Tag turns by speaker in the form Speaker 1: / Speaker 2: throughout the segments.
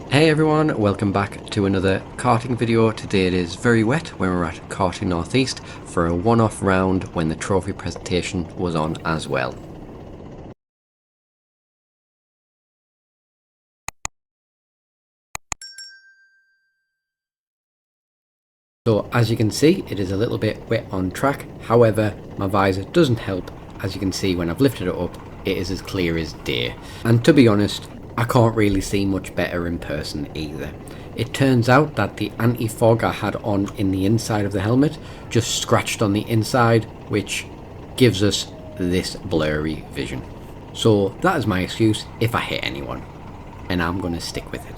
Speaker 1: Hey everyone, welcome back to another karting video. Today it is very wet when we're at Karting North East for a one-off round when the trophy presentation was on as well. So as you can see, it is a little bit wet on track. However, my visor doesn't help. As you can see, when I've lifted it up, it is as clear as day. And to be honest, I can't really see much better in person either. It turns out that the anti-fog I had on in the inside of the helmet just scratched on the inside, which gives us this blurry vision. So that is my excuse if I hit anyone, and I'm going to stick with it.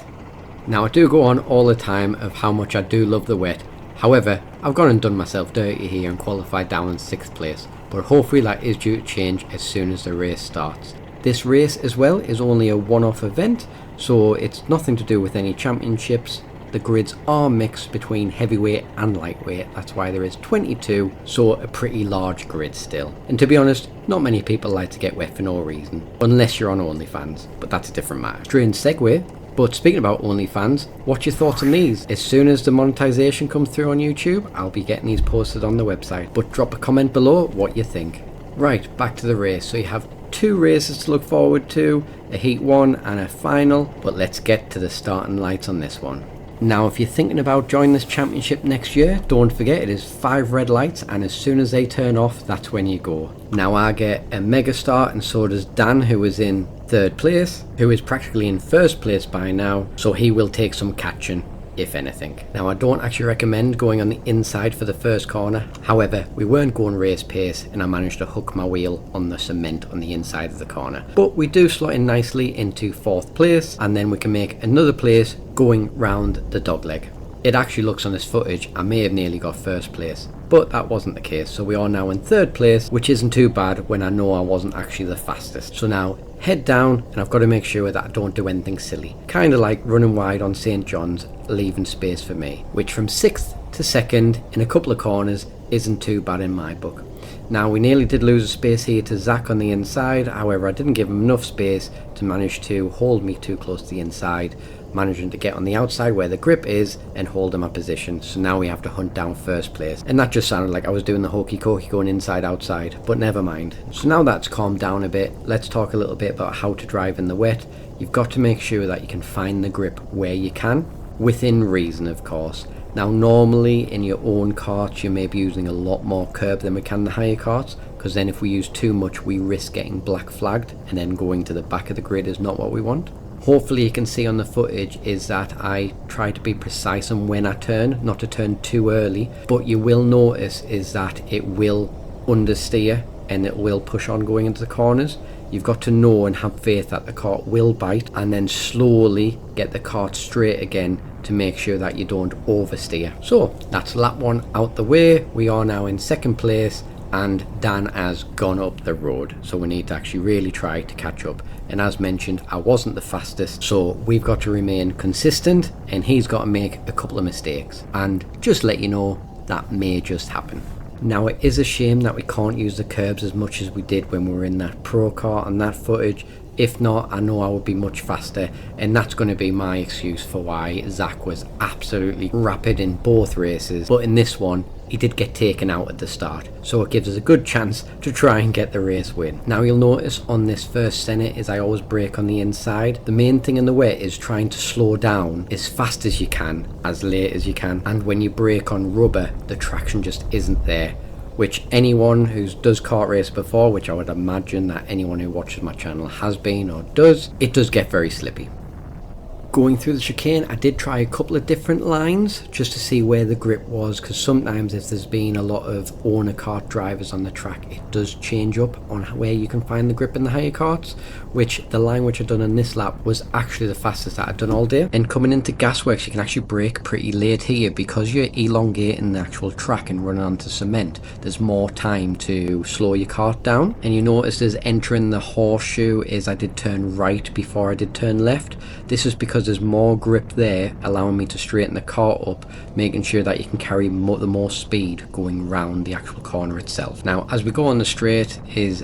Speaker 1: Now I do go on all the time of how much I do love the wet. However, I've gone and done myself dirty here and qualified down in 6th place, but hopefully that is due to change as soon as the race starts. This race as well is only a one-off event, so it's nothing to do with any championships. The grids are mixed between heavyweight and lightweight, that's why there is 22, so a pretty large grid still. And to be honest, not many people like to get wet for no reason, unless you're on OnlyFans, but that's a different matter. Strange segue. But speaking about OnlyFans, what's your thoughts on these? As soon as the monetization comes through on YouTube, I'll be getting these posted on the website. But drop a comment below what you think. Right, back to the race. So you have 2 races to look forward to, a Heat 1 and a final. But let's get to the starting lights on this one. Now if you're thinking about joining this championship next year, don't forget it is 5 red lights, and as soon as they turn off, that's when you go. Now I get a mega start, and so does Dan, who is in 3rd place, who is practically in 1st place by now, so he will take some catching if anything. Now I don't actually recommend going on the inside for the first corner, however we weren't going race pace and I managed to hook my wheel on the cement on the inside of the corner. But we do slot in nicely into 4th place, and then we can make another place going round the dogleg. It actually looks on this footage I may have nearly got 1st place, but that wasn't the case, so we are now in 3rd place, which isn't too bad when I know I wasn't actually the fastest. So now head down, and I've got to make sure that I don't do anything silly, kind of like running wide on St. John's, leaving space for me, which from 6th to 2nd in a couple of corners isn't too bad in my book. Now we nearly did lose a space here to Zach on the inside, however I didn't give him enough space to manage to hold me too close to the inside, managing to get on the outside where the grip is and hold in my position. So now we have to hunt down 1st place, and that just sounded like I was doing the hokey cokey going inside outside, but never mind. So now that's calmed down a bit, let's talk a little bit about how to drive in the wet. You've got to make sure that you can find the grip where you can, within reason of course. Now normally in your own karts you may be using a lot more curb than we can the higher karts, because then if we use too much we risk getting black flagged, and then going to the back of the grid is not what we want. Hopefully you can see on the footage is that I try to be precise on when I turn, not to turn too early, but you will notice is that it will understeer and it will push on going into the corners. You've got to know and have faith that the kart will bite, and then slowly get the kart straight again to make sure that you don't oversteer. So that's lap 1 out the way. We are now in 2nd place, and Dan has gone up the road, so we need to actually really try to catch up. And as mentioned, I wasn't the fastest, so we've got to remain consistent, and he's got to make a couple of mistakes, and just let you know that may just happen. Now it is a shame that we can't use the curbs as much as we did when we were in that pro kart and that footage. If not, I know I would be much faster, and that's going to be my excuse for why Zach was absolutely rapid in both races, but in this one he did get taken out at the start, so it gives us a good chance to try and get the race win. Now you'll notice on this first Senate is I always brake on the inside. The main thing in the wet is trying to slow down as fast as you can, as late as you can, and when you brake on rubber the traction just isn't there, which anyone who does kart race before, which I would imagine that anyone who watches my channel has been or does, it does get very slippy. Going through the chicane I did try a couple of different lines just to see where the grip was, because sometimes if there's been a lot of owner kart drivers on the track it does change up on where you can find the grip in the higher karts, which the line which I've done on this lap was actually the fastest that I've done all day. And coming into gasworks you can actually brake pretty late here, because you're elongating the actual track and running onto cement, there's more time to slow your kart down. And you notice as entering the horseshoe is I did turn right before I did turn left. This is because there's more grip there, allowing me to straighten the car up, making sure that you can carry the more speed going round the actual corner itself. Now as we go on the straight,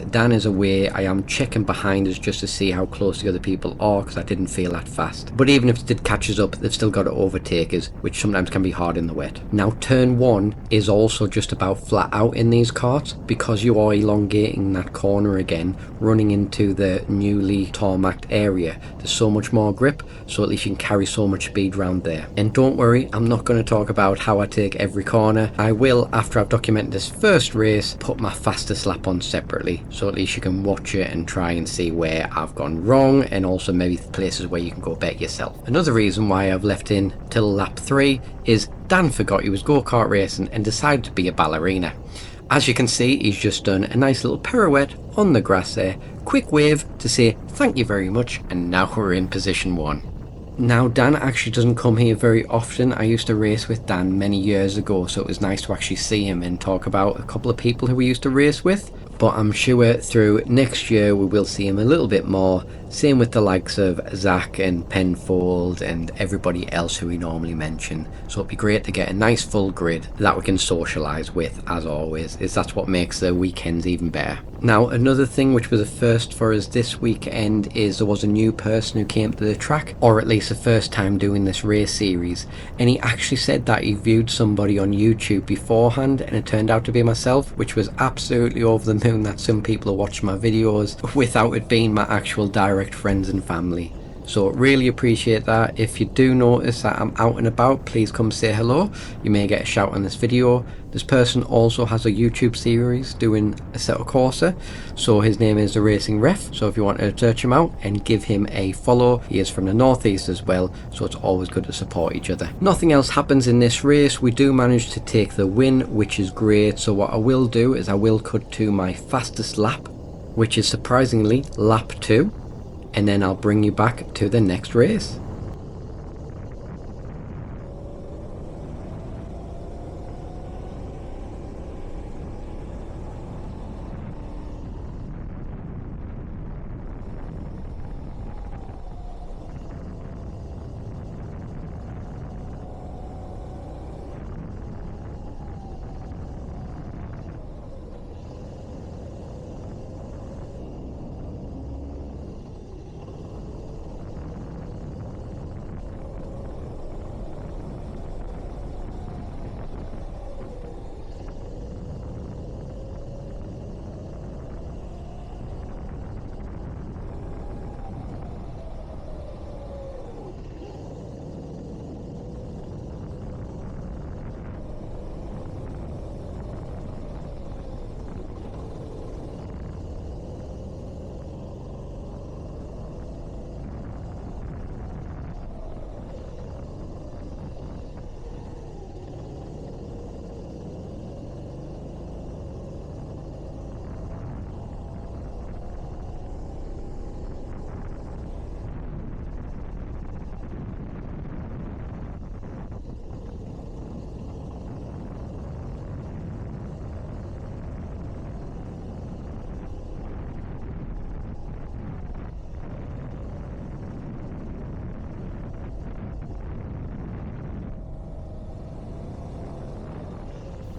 Speaker 1: Dan is away. I am checking behind us just to see how close the other people are, because I didn't feel that fast. But even if it did catch us up, they've still got to overtake us, which sometimes can be hard in the wet. Now turn 1 is also just about flat out in these karts, because you are elongating that corner again, running into the newly tarmacked area. There's so much more grip, so at least you can carry so much speed around there. And don't worry, I'm not going to talk about how I take every corner. I will, after I've documented this first race, put my fastest lap on separately, so at least you can watch it and try and see where I've gone wrong, and also maybe places where you can go better yourself. Another reason why I've left in till lap 3 is Dan forgot he was go-kart racing and decided to be a ballerina. As you can see, he's just done a nice little pirouette on the grass there, quick wave to say thank you very much, and now we're in position 1. Now Dan actually doesn't come here very often. I used to race with Dan many years ago, so it was nice to actually see him and talk about a couple of people who we used to race with. But I'm sure through next year we will see him a little bit more. Same with the likes of Zach and Penfold and everybody else who we normally mention. So it'd be great to get a nice full grid that we can socialise with, as always, is that's what makes the weekends even better. Now another thing which was a first for us this weekend is there was a new person who came to the track, or at least the first time doing this race series, and he actually said that he viewed somebody on YouTube beforehand, and it turned out to be myself, which was absolutely over the moon that some people are watching my videos without it being my actual direct friends and family. So really appreciate that. If you do notice that I'm out and about, please come say hello. You may get a shout on this video. This person also has a YouTube series doing Assetto Corsa, so his name is The Racing Ref, so if you want to search him out and give him a follow. He is from the Northeast as well, so it's always good to support each other. Nothing else happens in this race. We do manage to take the win, which is great. So what I will do is I will cut to my fastest lap, which is surprisingly lap 2, and then I'll bring you back to the next race.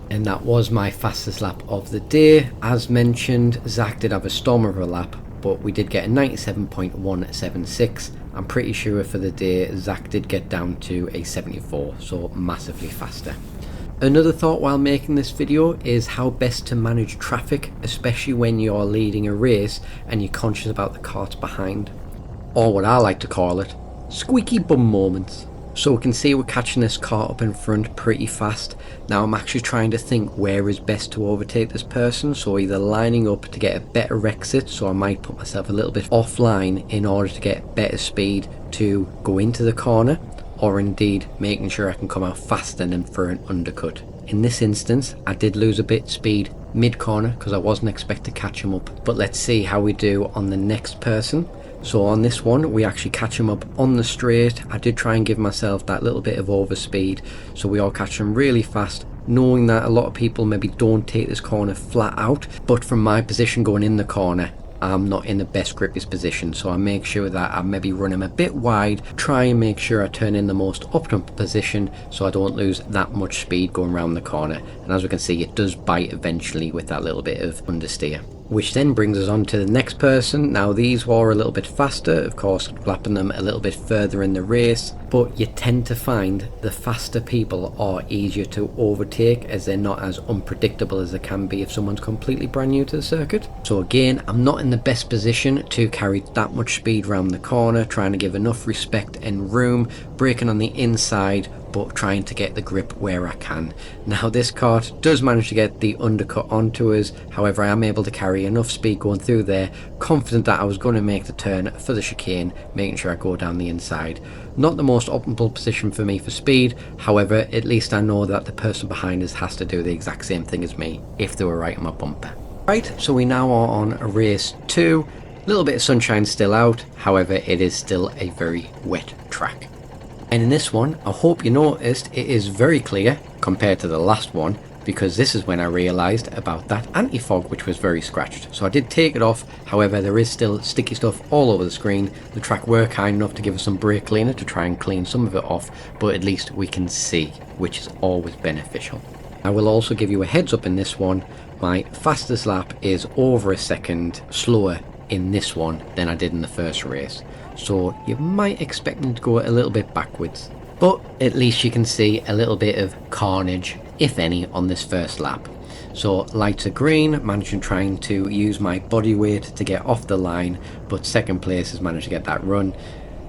Speaker 1: And that was my fastest lap of the day. As mentioned, Zach did have a storm of a lap, but we did get a 97.176. I'm pretty sure for the day Zach did get down to a 74, so massively faster. Another thought while making this video is how best to manage traffic, especially when you're leading a race and you're conscious about the carts behind. Or what I like to call it, squeaky bum moments. So we can see we're catching this car up in front pretty fast. Now I'm actually trying to think where is best to overtake this person, so either lining up to get a better exit, so I might put myself a little bit offline in order to get better speed to go into the corner, or indeed making sure I can come out faster than for an undercut. In this instance I did lose a bit speed mid-corner because I wasn't expecting to catch him up, but let's see how we do on the next person. So on this one we actually catch him up on the straight. I did try and give myself that little bit of overspeed, so we all catch him really fast, knowing that a lot of people maybe don't take this corner flat out, but from my position going in the corner, I'm not in the best grippiest position, so I make sure that I maybe run him a bit wide, try and make sure I turn in the most optimal position so I don't lose that much speed going around the corner. And as we can see, it does bite eventually with that little bit of understeer. Which then brings us on to the next person. Now these were a little bit faster, of course lapping them a little bit further in the race, but you tend to find the faster people are easier to overtake as they're not as unpredictable as they can be if someone's completely brand new to the circuit. So again, I'm not in the best position to carry that much speed around the corner, trying to give enough respect and room, braking on the inside, but trying to get the grip where I can. Now this kart does manage to get the undercut onto us, however I am able to carry enough speed going through there, confident that I was going to make the turn for the chicane, making sure I go down the inside. Not the most optimal position for me for speed, however at least I know that the person behind us has to do the exact same thing as me if they were right on my bumper. Right, so we now are on race 2. A little bit of sunshine still out, however it is still a very wet track. And in this one, I hope you noticed it is very clear compared to the last one, because this is when I realised about that anti-fog, which was very scratched. So I did take it off, however there is still sticky stuff all over the screen. The track were kind enough to give us some brake cleaner to try and clean some of it off, but at least we can see, which is always beneficial. I will also give you a heads up in this one, my fastest lap is over a second slower in this one than I did in the first race. So you might expect them to go a little bit backwards, but at least you can see a little bit of carnage, if any, on this first lap. So lights are green, managing trying to use my body weight to get off the line, but second place has managed to get that run.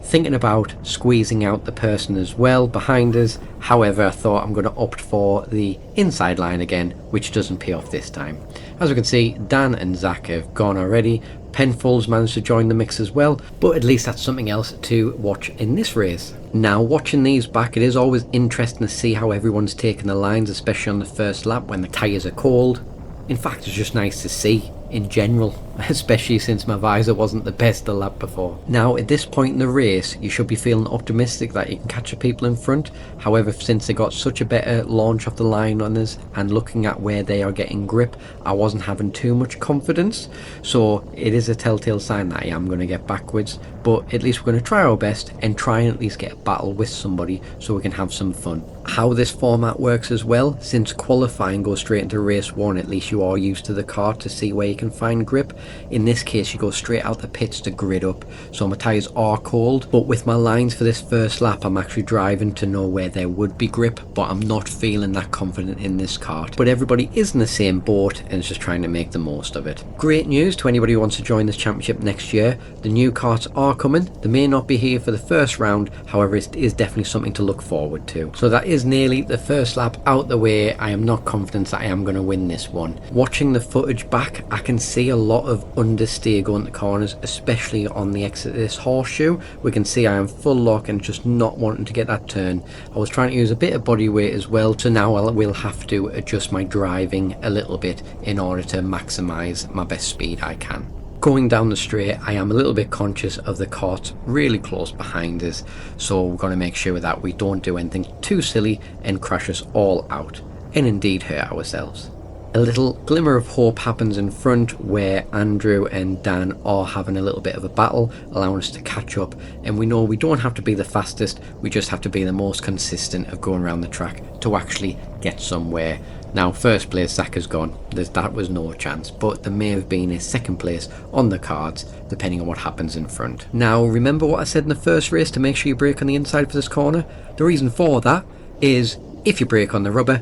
Speaker 1: Thinking about squeezing out the person as well behind us, however I thought I'm going to opt for the inside line again, which doesn't pay off this time. As we can see, Dan and Zach have gone already. Penfolds managed to join the mix as well, but at least that's something else to watch in this race. Now watching these back, it is always interesting to see how everyone's taking the lines, especially on the first lap when the tyres are cold. In fact, it's just nice to see in general, especially since my visor wasn't the best the lap before. Now at this point in the race, you should be feeling optimistic that you can catch the people in front. However, since they got such a better launch off the line on us and looking at where they are getting grip, I wasn't having too much confidence. So it is a telltale sign that I am going to get backwards, but at least we're going to try our best and try and at least get a battle with somebody so we can have some fun. How this format works as well, since qualifying goes straight into race 1, at least you are used to the car to see where you can find grip. In this case you go straight out the pits to grid up, so my tyres are cold, but with my lines for this first lap I'm actually driving to know where there would be grip, but I'm not feeling that confident in this kart. But everybody is in the same boat and is just trying to make the most of it. Great news to anybody who wants to join this championship next year. The new karts are coming. They may not be here for the first round, however it is definitely something to look forward to. So that is nearly the first lap out the way. I am not confident that I am going to win this one. Watching the footage back, I can see a lot of understeer going to corners, especially on the exit of this horseshoe. We can see I am full lock and just not wanting to get that turn. I was trying to use a bit of body weight as well, so now I will have to adjust my driving a little bit in order to maximize my best speed I can. Going down the straight, I am a little bit conscious of the kart really close behind us, so we're going to make sure that we don't do anything too silly and crash us all out, and indeed hurt ourselves. A little glimmer of hope happens in front where Andrew and Dan are having a little bit of a battle, allowing us to catch up, and we know we don't have to be the fastest, we just have to be the most consistent of going around the track to actually get somewhere. Now first place Zach has gone, that was no chance, but there may have been a second place on the cards depending on what happens in front. Now remember what I said in the first race to make sure you brake on the inside for this corner? The reason for that is if you brake on the rubber,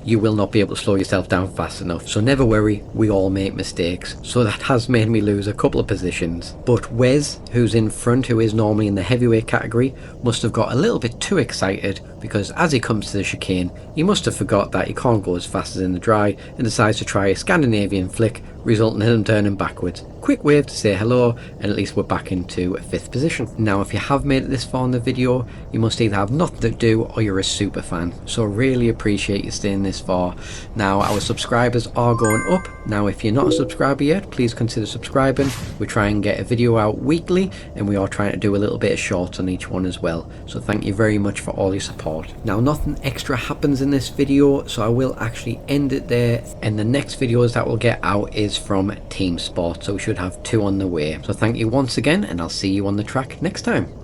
Speaker 1: you will not be able to slow yourself down fast enough. So never worry, we all make mistakes. So that has made me lose a couple of positions. But Wes, who's in front, who is normally in the heavyweight category, must have got a little bit too excited, because as he comes to the chicane, he must have forgot that he can't go as fast as in the dry and decides to try a Scandinavian flick, resulting in him turning backwards. Quick wave to say hello, and at least we're back into 5th position. Now if you have made it this far in the video, you must either have nothing to do or you're a super fan, so really appreciate you staying this far. Now our subscribers are going up. Now if you're not a subscriber yet, please consider subscribing. We try and get a video out weekly, and we are trying to do a little bit of shorts on each one as well, so thank you very much for all your support. Now nothing extra happens in this video, so I will actually end it there, and the next videos that we'll get out is from Team Sport, so we should should have 2 on the way. So thank you once again, and I'll see you on the track next time.